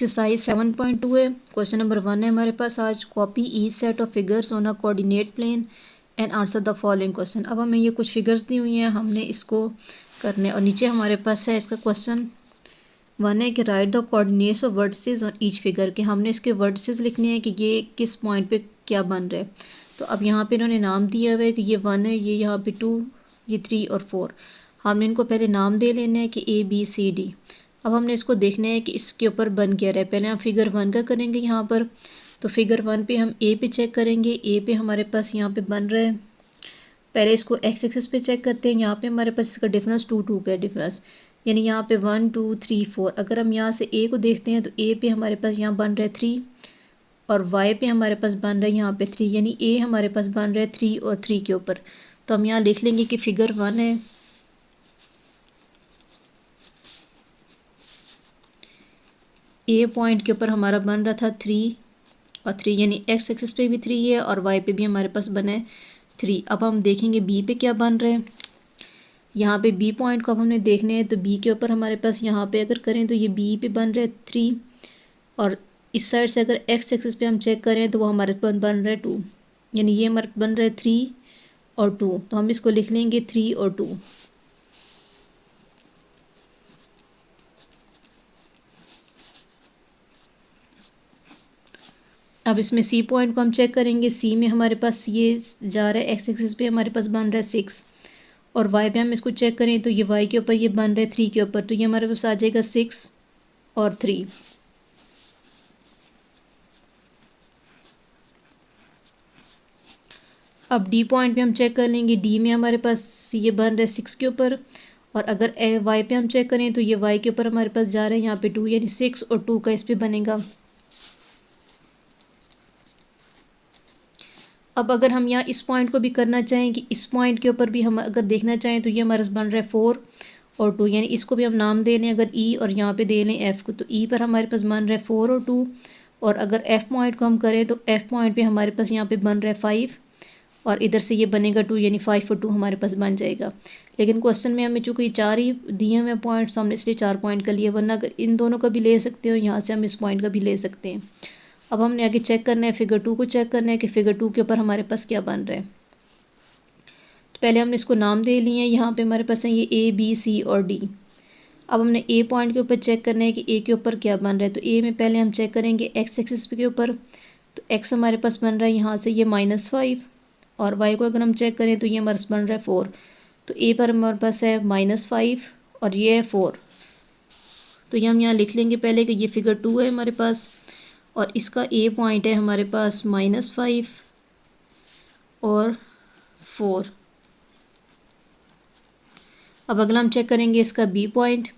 Exercise 7.2 है। Question number 1 है हमारे पास आज। Copy each set of figures on a coordinate plane and answer the following question. अब हमें ये कुछ फिगर्स दी हुई हैं, हमने इसको करने और नीचे हमारे पास है इसका क्वेश्चन 1 है कि right the coordinates of vertices on each figure, कि हमने इसके वर्टिसेस लिखने हैं कि ये किस पॉइंट पे क्या बन रहा है। तो अब यहाँ पे इन्होंने नाम दिया हुआ है कि ये 1 है, ये यहाँ पे 2, ये 3 और 4। हमने इनको पहले नाम दे लेने हैं कि ABCD। अब हमने इसको देखना है कि इसके ऊपर बन क्या रहा है। पहले हम फिगर 1 का करेंगे यहाँ पर। तो फिगर 1 पे हम ए पे चेक करेंगे। ए पे हमारे पास यहाँ पे बन रहा है। पहले इसको एक्स एक्सिस पे चेक करते हैं। यहाँ पे हमारे पास इसका डिफरेंस 2 का है डिफरेंस, यानी यहाँ पे 1 2 3 4। अगर हम यहाँ से ए को देखते हैं तो ए पे हमारे पास यहाँ बन रहा है 3 और वाई पे हमारे पास बन रहा है यहाँ पे 3, यानी ए हमारे पास बन रहा है 3 और 3 के ऊपर। तो हम यहाँ लिख लेंगे कि फिगर 1 है, ए पॉइंट के ऊपर हमारा बन रहा था 3 और 3, यानी एक्स एक्सिस पे भी 3 है और वाई पे भी हमारे पास बना है 3। अब हम देखेंगे बी पे क्या बन रहे हैं। यहाँ पे बी पॉइंट को अब हमने देखने हैं, तो बी के ऊपर हमारे पास यहाँ पे अगर करें तो ये बी पे बन रहा है 3 और इस साइड से अगर एक्स एक्सिस पे हम चेक करें तो वो हमारे पास बन रहा है 2, यानी ये हमारे बन रहा है 3 और 2। तो हम इसको लिख लेंगे 3 और 2। अब इसमें सी पॉइंट को हम चेक करेंगे। सी में हमारे पास ये जा रहा है एक्स एक्सिस पे हमारे पास बन रहा है 6 और वाई पे हम इसको चेक करें तो ये वाई के ऊपर ये बन रहा है 3 के ऊपर, तो ये हमारे पास आ जाएगा 6 और 3। अब डी पॉइंट पे हम चेक कर लेंगे। डी में हमारे पास ये बन रहा है 6 के ऊपर और अगर वाई पे हम चेक करें तो ये वाई के ऊपर हमारे पास जा रहा है यहाँ पे 2, यानी 6 और 2 का इस पे बनेगा। अब अगर हम यहाँ इस पॉइंट को भी करना चाहें कि इस पॉइंट के ऊपर भी हम अगर देखना चाहें तो ये हमारे पास बन रहा है 4 और 2, यानी इसको भी हम नाम दे लें अगर ई और यहाँ पे दे लें एफ़ को, तो ई पर हमारे पास बन रहा है 4 और 2। और अगर एफ़ पॉइंट को हम करें तो एफ़ पॉइंट पे हमारे पास यहाँ पे बन रहा है 5 और इधर से ये बनेगा 2, यानी 5 और 2 हमारे पास बन जाएगा। लेकिन क्वेश्चन में हमें चूँकि 4 ही दिए हुए पॉइंट्स, हमने इसलिए 4 पॉइंट का लिया, वरना अगर इन दोनों का भी ले सकते हो, यहाँ से हम इस पॉइंट का भी ले सकते हैं। अब हमने आगे चेक करना है फिगर 2 को चेक करना है कि फिगर 2 के ऊपर हमारे पास क्या बन रहा है। तो पहले हमने इसको नाम दे लिए हैं। यहाँ पे हमारे पास है ये ABC और D। अब हमने ए पॉइंट के ऊपर चेक करना है कि ए के ऊपर क्या बन रहा है। तो ए में पहले हम चेक करेंगे एक्स एक्सिस के ऊपर, तो एक्स हमारे पास बन रहा है यहाँ से ये -5 और वाई को अगर हम चेक करें तो ये हमारे पास बन रहा है 4। तो ए पर हमारे पास है -5 और ये है 4। तो ये हम यहाँ लिख लेंगे पहले कि ये फिगर 2 है हमारे पास और इसका ए पॉइंट है हमारे पास -5 और 4। अब अगला हम चेक करेंगे इसका बी पॉइंट।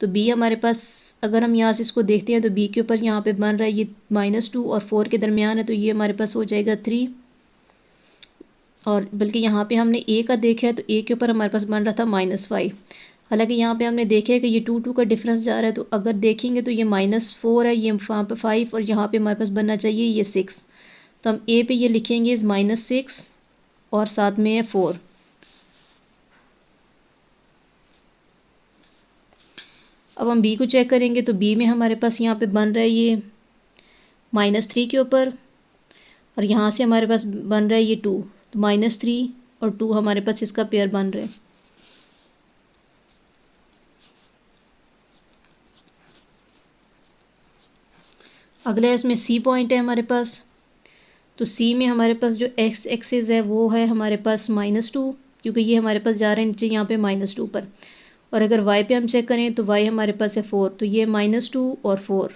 तो बी हमारे पास अगर हम यहाँ से इसको देखते हैं तो बी के ऊपर यहाँ पे बन रहा है ये -2 और 4 के दरमियान है, तो ये हमारे पास हो जाएगा 3। और बल्कि यहाँ पे हमने ए का देखा है तो ए के ऊपर हमारे पास बन रहा था -5। हालांकि यहाँ पे हमने देखा है कि ये 2 का डिफरेंस जा रहा है, तो अगर देखेंगे तो ये -4 है, ये वहाँ पे 5 और यहाँ पे हमारे पास बनना चाहिए ये 6। तो हम ए पे ये लिखेंगे -6 और साथ में है 4। अब हम बी को चेक करेंगे तो बी में हमारे पास यहाँ पे बन रहा है ये -3 के ऊपर और यहाँ से हमारे पास बन रहा है ये 2, तो -3 और 2 हमारे पास इसका पेयर बन रहा है। अगला इसमें सी पॉइंट है हमारे पास। तो सी में हमारे पास जो एक्स एक्सिस है वो है हमारे पास -2, क्योंकि ये हमारे पास जा रहा है नीचे यहाँ पे -2 पर। और अगर वाई पे हम चेक करें तो वाई हमारे पास है 4, तो ये -2 और 4।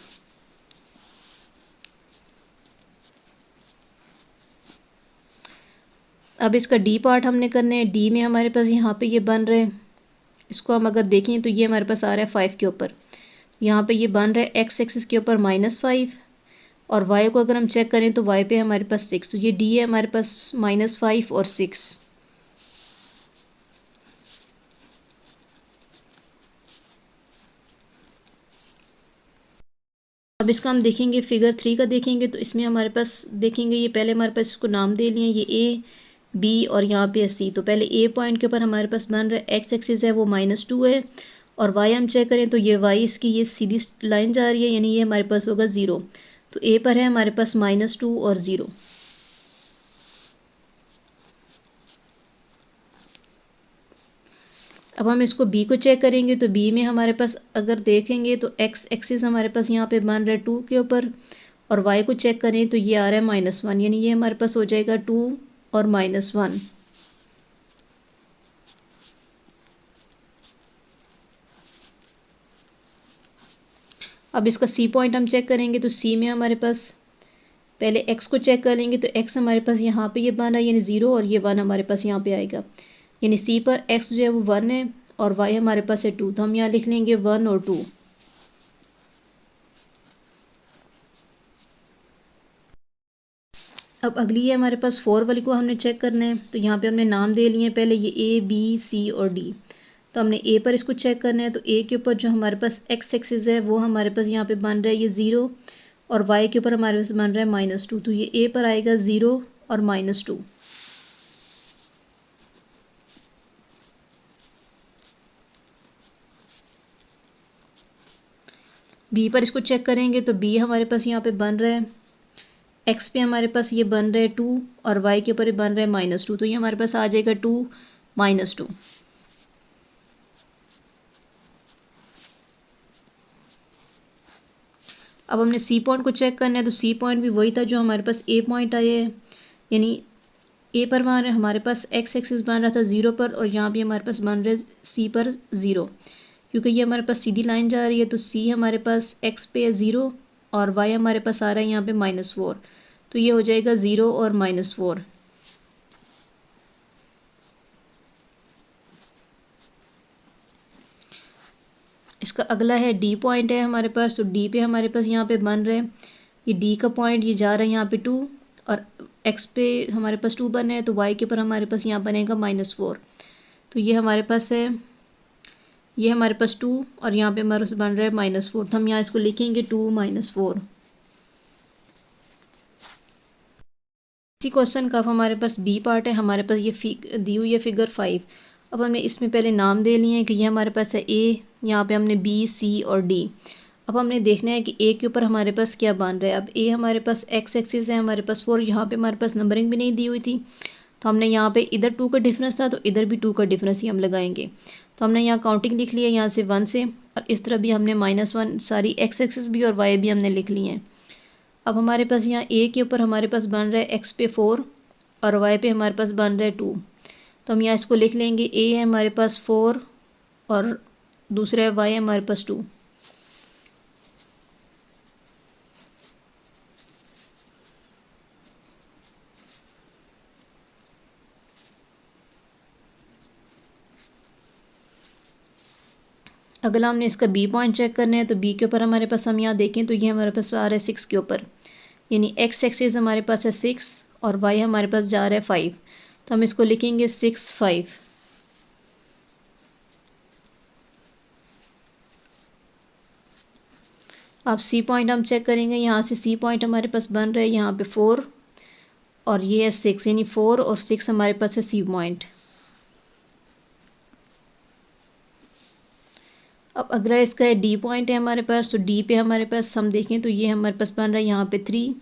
अब इसका डी पार्ट हमने करना है। डी में हमारे पास यहाँ पे ये बन रहे हैं, इसको हम अगर देखें तो ये हमारे पास आ रहा है 5 के ऊपर। यहाँ पे ये बन रहा है एक्स एक्सिस के ऊपर -5 और वाई को अगर हम चेक करें तो वाई पे हमारे पास 6, तो ये डी है हमारे पास -5 और 6। अब इसका हम देखेंगे फिगर 3 का देखेंगे तो इसमें हमारे पास देखेंगे ये पहले हमारे पास इसको नाम दे लिए, ये ए बी और यहाँ पे है सी। तो पहले ए पॉइंट के ऊपर हमारे पास बन रहा है एक्स एक्सिस है वो -2 है और वाई हम चेक करें तो ये वाई इसकी ये सीधी लाइन जा रही है, यानी ये हमारे पास होगा 0। तो ए पर है हमारे पास -2 और 0। अब हम इसको बी को चेक करेंगे तो बी में हमारे पास अगर देखेंगे तो एक्स एक्सिस हमारे पास यहाँ पे बन रहा है 2 के ऊपर, और वाई को चेक करें तो ये आ रहा है -1, यानी ये हमारे पास हो जाएगा 2 और -1। अब इसका सी पॉइंट हम चेक करेंगे तो सी में हमारे पास पहले एक्स को चेक कर लेंगे तो एक्स हमारे पास यहाँ पे ये बन रहा है यानी 0, और ये 1 हमारे पास यहाँ पे आएगा, यानी सी पर एक्स जो है वो 1 है और वाई हमारे पास है 2, तो हम यहाँ लिख लेंगे 1 और 2। अब अगली है हमारे पास 4 वाली को हमने चेक करना है, तो यहाँ पे हमने नाम दे लिए हैं पहले, ये ए बी सी और डी। तो हमने ए पर इसको चेक करना है, तो ए के ऊपर जो हमारे पास एक्स एक्सिस है वो हमारे पास यहाँ पे बन रहा है ये 0, और वाई के ऊपर हमारे पास बन रहा है -2, तो ये ए पर आएगा 0 और -2। बी पर इसको चेक करेंगे तो बी हमारे पास यहाँ पे बन रहा है एक्स पे हमारे पास ये बन रहा है 2, और वाई के ऊपर ये बन रहा है -2, तो ये हमारे पास आ जाएगा 2 -2। अब हमने सी पॉइंट को चेक करना है, तो सी पॉइंट भी वही था जो हमारे पास ए पॉइंट आया है, यानी ए पर हमारे पास एक्स एक्सिस बन रहा था 0 पर, और यहाँ भी हमारे पास बन रहा है सी पर 0, क्योंकि ये हमारे पास सीधी लाइन जा रही है, तो सी हमारे पास एक्स पे है 0 और वाई हमारे पास आ रहा है यहाँ पे -4, तो ये हो जाएगा 0 और -4। इसका अगला है डी पॉइंट है हमारे पास, तो डी पे हमारे पास यहाँ पे बन रहे हैं ये डी का पॉइंट, ये जा रहा है यहाँ पे 2, और एक्स पे हमारे पास 2 बने हैं, तो वाई के ऊपर हमारे पास यहाँ बनेगा -4, तो ये हमारे पास है, ये हमारे पास 2 और यहाँ पे हमारे पास बन रहा है -4, तो हम यहाँ इसको लिखेंगे 2 -4। इसी क्वेश्चन का हमारे पास बी पार्ट है, हमारे पास ये दी हुई है फिगर 5। अब हमने इसमें पहले नाम दे लिए हैं कि ये हमारे पास है ए, यहाँ पे हमने बी सी और डी। अब हमने देखना है कि ए के ऊपर हमारे पास क्या बन रहा है। अब ए हमारे पास एक्स एक्सिस है हमारे पास 4, यहाँ पे हमारे पास नंबरिंग भी नहीं दी हुई थी, तो हमने यहाँ पे इधर 2 का डिफरेंस था तो इधर भी 2 का डिफरेंस ही हम लगाएंगे। तो हमने यहाँ काउंटिंग लिख लिया यहाँ से 1 से, और इस तरह भी हमने -1 सारी एक्स एक्सिस भी और वाई भी हमने लिख ली हैं। अब हमारे पास यहाँ ए के ऊपर हमारे पास बन रहा है एक्स पे 4 और वाई पे हमारे पास बन रहा है 2, तो हम यहाँ इसको लिख लेंगे, ए है हमारे पास 4 और दूसरा है वाई है हमारे पास 2। अगला हमने इसका बी पॉइंट चेक करना है, तो बी के ऊपर हमारे पास हम यहाँ देखें तो ये हमारे पास आ रहा है 6 के ऊपर, यानी एक्स एक्सिस हमारे पास है 6 और वाई हमारे पास जा रहा है 5, तो हम इसको लिखेंगे 6 5। अब सी पॉइंट हम चेक करेंगे, यहाँ से सी पॉइंट हमारे पास बन रहा है यहाँ पे 4 और ये है 6, यानी 4 और 6 हमारे पास है सी पॉइंट। अब अगला इसका है डी पॉइंट है हमारे पास, तो डी पे हमारे पास हम देखें तो ये हमारे पास बन रहा है यहाँ पे 3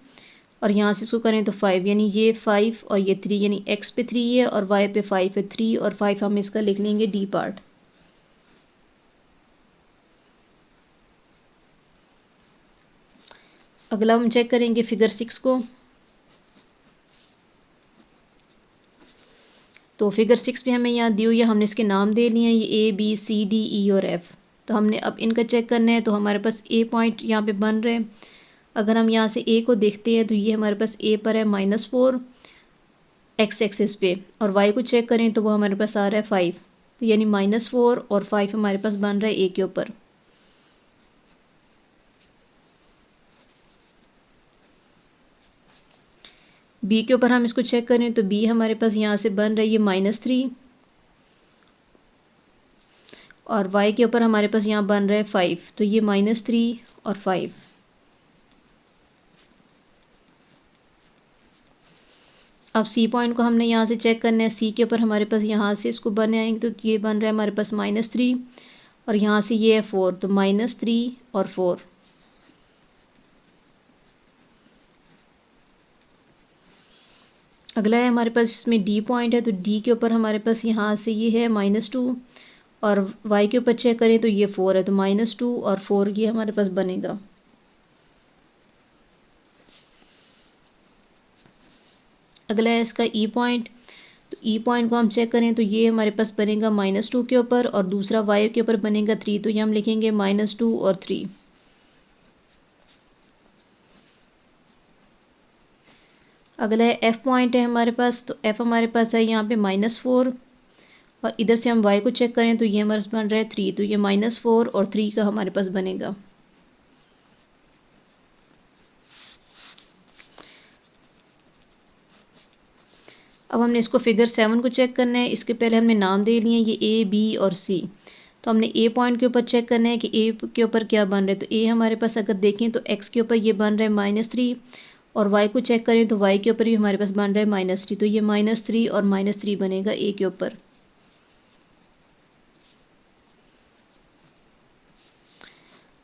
और यहाँ से इसको करें तो 5, यानी ये 5 और ये 3, यानी एक्स पे 3 है और वाई पे 5 है, 3 और 5 हम इसका लिख लेंगे डी पार्ट। अगला हम चेक करेंगे फिगर 6 को, तो फिगर 6 पे हमें यहाँ दी हुई है, हमने इसके नाम दे लिए हैं ये A B C D E और एफ। तो हमने अब इनका चेक करना है, तो हमारे पास ए पॉइंट यहाँ पे बन रहे हैं। अगर हम यहाँ से ए को देखते हैं तो ये हमारे पास ए पर है -4 एक्स एक्सिस पे, और वाई को चेक करें तो वो हमारे पास आ रहा है 5, तो यानी -4 और 5 हमारे पास बन रहा है ए के ऊपर। बी के ऊपर हम इसको चेक करें तो बी हमारे पास यहाँ से बन रही है -3 और y के ऊपर हमारे पास यहाँ बन रहा है 5, तो ये -3 और 5। अब सी पॉइंट को हमने यहाँ से चेक करना है, सी के ऊपर हमारे पास यहाँ से इसको बनाएंगे तो ये बन रहा है हमारे पास -3 और यहाँ से ये है 4, तो -3 और 4। अगला है हमारे पास इसमें डी पॉइंट है, तो डी के ऊपर हमारे पास यहाँ से ये है -2 और वाई के ऊपर चेक करें तो ये 4 है, तो -2 और 4 ये हमारे पास बनेगा। अगला है इसका ई पॉइंट, तो ई पॉइंट को हम चेक करें तो ये हमारे पास बनेगा -2 के ऊपर और दूसरा वाई के ऊपर बनेगा 3, तो ये हम लिखेंगे -2 और 3। अगला है एफ पॉइंट है हमारे पास, तो एफ हमारे पास है यहाँ पे -4 और इधर से हम वाई को चेक करें तो ये हमारे पास बन रहा है 3, तो ये -4 और 3 का हमारे पास बनेगा। अब हमने इसको फिगर 7 को चेक करना है। इसके पहले हमने नाम दे लिए ये ए, बी और सी। तो हमने ए पॉइंट के ऊपर चेक करना है कि ए के ऊपर क्या बन रहा है। तो ए हमारे पास अगर देखें तो एक्स के ऊपर ये बन रहा है -3 और वाई को चेक करें तो वाई के ऊपर भी हमारे पास बन रहा है -3, तो ये -3 और -3 बनेगा ए के ऊपर।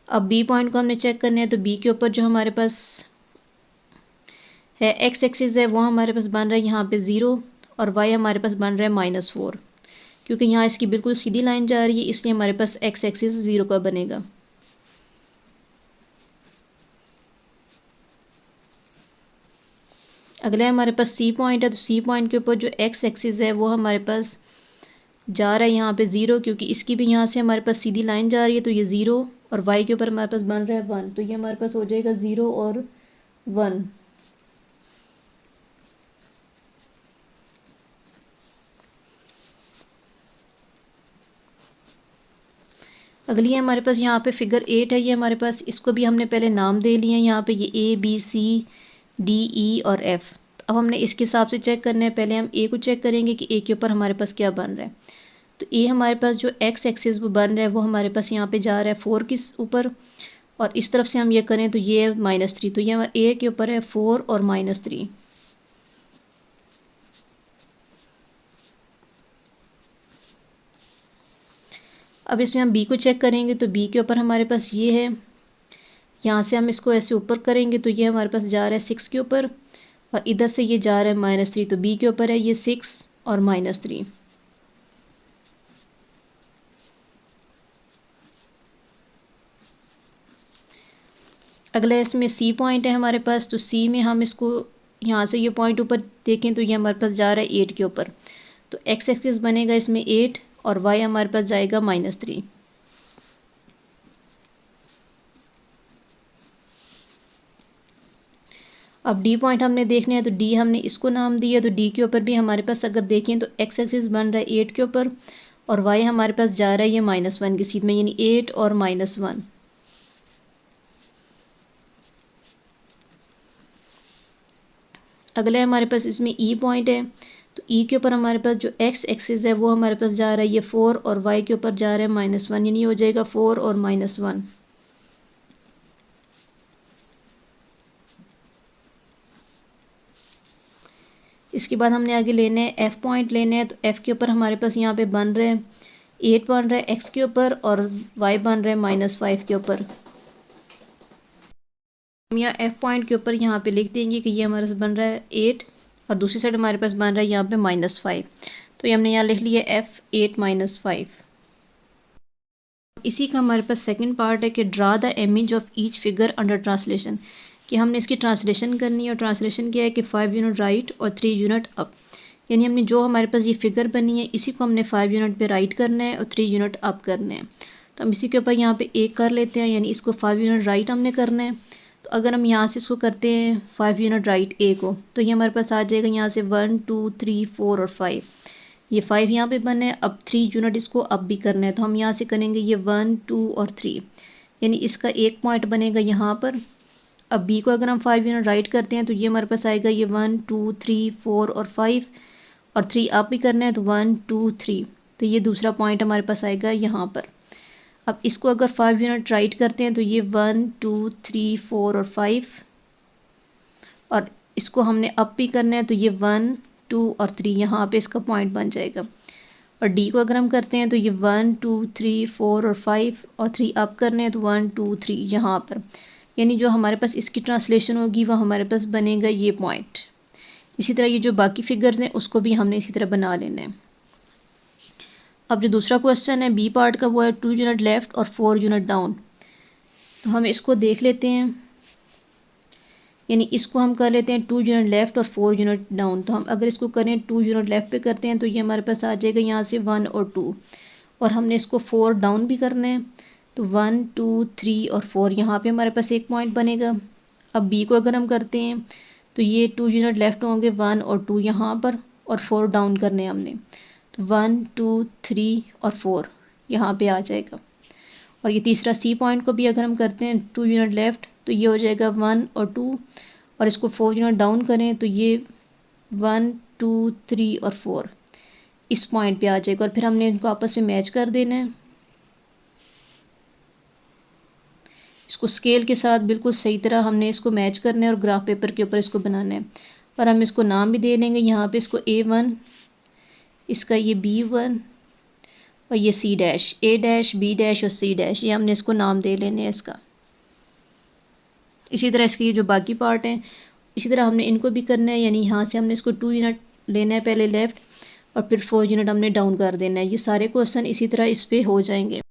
अब बी पॉइंट को हमने चेक करना है, तो बी के ऊपर जो हमारे पास है एक्स एक्सिस है वो हमारे पास बन रहा है यहाँ पे 0 और वाई हमारे पास बन रहा है -4। क्योंकि यहाँ इसकी बिल्कुल सीधी लाइन जा रही है इसलिए हमारे पास एक्स एक्सिस 0 का बनेगा। अगला हमारे पास सी पॉइंट है, तो सी पॉइंट के ऊपर जो एक्स एक्सिस है वो हमारे पास जा रहा है यहाँ पे 0, क्योंकि इसकी भी यहाँ से हमारे पास सीधी लाइन जा रही है, तो ये 0 और वाई के ऊपर हमारे पास बन रहा है 1, तो ये हमारे पास हो जाएगा 0 और 1। अगली है हमारे पास यहाँ पे फिगर 8 है, ये हमारे पास इसको भी हमने पहले नाम दे लिए हैं यहाँ पे, ये ए, बी, सी, डी, ई और एफ। अब हमने इसके हिसाब से चेक करना है। पहले हम ए को चेक करेंगे कि ए के ऊपर हमारे पास क्या बन रहा है। तो ए हमारे पास जो एक्स एक्सिस वो बन रहा है वो हमारे पास यहाँ पे जा रहा है 4 के ऊपर और इस तरफ से हम ये करें तो ये है -3, तो ये ए के ऊपर है 4 और -3। अब इसमें हम बी को चेक करेंगे तो बी के ऊपर हमारे पास ये है, यहाँ से हम इसको ऐसे ऊपर करेंगे तो ये हमारे पास जा रहा है 6 के ऊपर और इधर से ये जा रहा है -3, तो बी के ऊपर है ये 6 और -3। अगला इसमें सी पॉइंट है हमारे पास, तो सी में हम इसको यहाँ से ये पॉइंट ऊपर देखें तो ये हमारे पास जा रहा है 8 के ऊपर, तो एक्स एक्सिस बनेगा इसमें 8 और वाई हमारे पास जाएगा -3। अब डी पॉइंट हमने देखना है, तो डी हमने इसको नाम दिया, तो डी के ऊपर भी हमारे पास अगर देखें तो एक्स एक्सिस बन रहा है 8 के ऊपर और वाई हमारे पास जा रहा है ये -1 की सीध में, यानी 8 और -1। अगला हमारे पास इसमें ई पॉइंट है, तो ई के ऊपर हमारे पास जो एक्स एक्सिस है वो हमारे पास जा रहा है ये 4 और वाई के ऊपर जा रहा है -1, यानी हो जाएगा 4 और -1। इसके बाद हमने आगे लेने हैं एफ पॉइंट लेने हैं, तो एफ के ऊपर हमारे पास यहाँ पे बन रहे हैं 8 बन रहा है एक्स के ऊपर और वाई बन रहा है -5 के ऊपर। हम यहाँ एफ पॉइंट के ऊपर यहाँ पे लिख देंगे कि ये हमारे पास बन रहा है 8 और दूसरी साइड हमारे पास बन रहा है यहाँ पे -5, तो ये हमने यहाँ लिख लिया एफ 8 -5। इसी का हमारे पास सेकंड पार्ट है कि draw the image of each figure under translation, कि हमने इसकी ट्रांसलेशन करनी है और ट्रांसलेशन क्या है कि 5 यूनिट राइट और 3 यूनिट अप, यानी हमने जो हमारे पास ये फिगर बनी है इसी को हमने 5 यूनिट पे राइट करना है और 3 यूनिट अप करने हैं। तो हम इसी के ऊपर यहाँ पे एक कर लेते हैं, यानी इसको 5 यूनिट राइट हमने करना है। तो अगर हम यहाँ से इसको करते हैं 5 यूनिट राइट ए को, तो ये हमारे पास आ जाएगा यहाँ से 1 2 3 4 और 5, ये 5 यहाँ पे बने हैं। अब 3 यूनिट इसको अप भी करना है, तो हम यहाँ से करेंगे ये 1 2 और 3, यानी इसका एक पॉइंट बनेगा यहाँ पर। अब बी को अगर हम 5 यूनिट राइट करते हैं तो ये हमारे पास आएगा ये 1 2 3 4 और 5 और 3 अप भी करना है, तो 1 2 3, तो ये दूसरा पॉइंट हमारे पास आएगा यहाँ पर। अब इसको अगर 5 यूनिट राइट करते हैं तो ये 1 2 3 4 और 5 और इसको हमने अप भी करना है, तो ये 1 2 और 3 यहाँ पे इसका पॉइंट बन जाएगा। और डी को अगर हम करते हैं तो ये 1 2 3 4 और 5 और 3 अप करने हैं तो 1 2 3 यहाँ पर, यानी जो हमारे पास इसकी ट्रांसलेशन होगी वह हमारे पास बनेगा ये पॉइंट। इसी तरह ये जो बाकी फिगर्स हैं उसको भी हमने इसी तरह बना लेना है। अब जो दूसरा क्वेश्चन है बी पार्ट का, वो है 2 यूनिट लेफ़्ट और 4 यूनिट डाउन। तो हम इसको देख लेते हैं, यानी इसको हम कर लेते हैं 2 यूनिट लेफ़्ट और 4 यूनिट डाउन। तो हम अगर इसको करें 2 यूनिट लेफ़्ट पे करते हैं तो ये हमारे पास आ जाएगा यहाँ से 1 और 2, और हमने इसको 4 डाउन भी करना है तो 1 2 3 और 4 यहाँ पे हमारे पास एक पॉइंट बनेगा। अब बी को अगर हम करते हैं तो ये 2 यूनिट लेफ़्ट होंगे 1 और 2 यहाँ पर, और 4 डाउन करने हैं हमने, तो 1 2 3 और 4 यहाँ पे आ जाएगा। और ये तीसरा सी पॉइंट को भी अगर हम करते हैं 2 यूनिट लेफ़्ट तो ये हो जाएगा 1 और 2, और इसको 4 यूनिट डाउन करें तो ये 1 2 3 और 4 इस पॉइंट पे आ जाएगा, और फिर हमने इनको आपस में मैच कर देना है। इसको स्केल के साथ बिल्कुल सही तरह हमने इसको मैच करना है और ग्राफ पेपर के ऊपर इसको बनाना है। और हम इसको नाम भी दे देंगे, यहाँ पे इसको A1, इसका ये B1 और ये C dash, A dash B dash और C डैश, ये हमने इसको नाम दे लेने हैं इसका। इसी तरह इसके ये जो बाकी पार्ट हैं इसी तरह हमने इनको भी करना है, यानी यहाँ से हमने इसको 2 यूनिट लेना है पहले लेफ़्ट और फिर 4 यूनिट हमने डाउन कर देना है। ये सारे क्वेश्चन इसी तरह इस पे हो जाएंगे।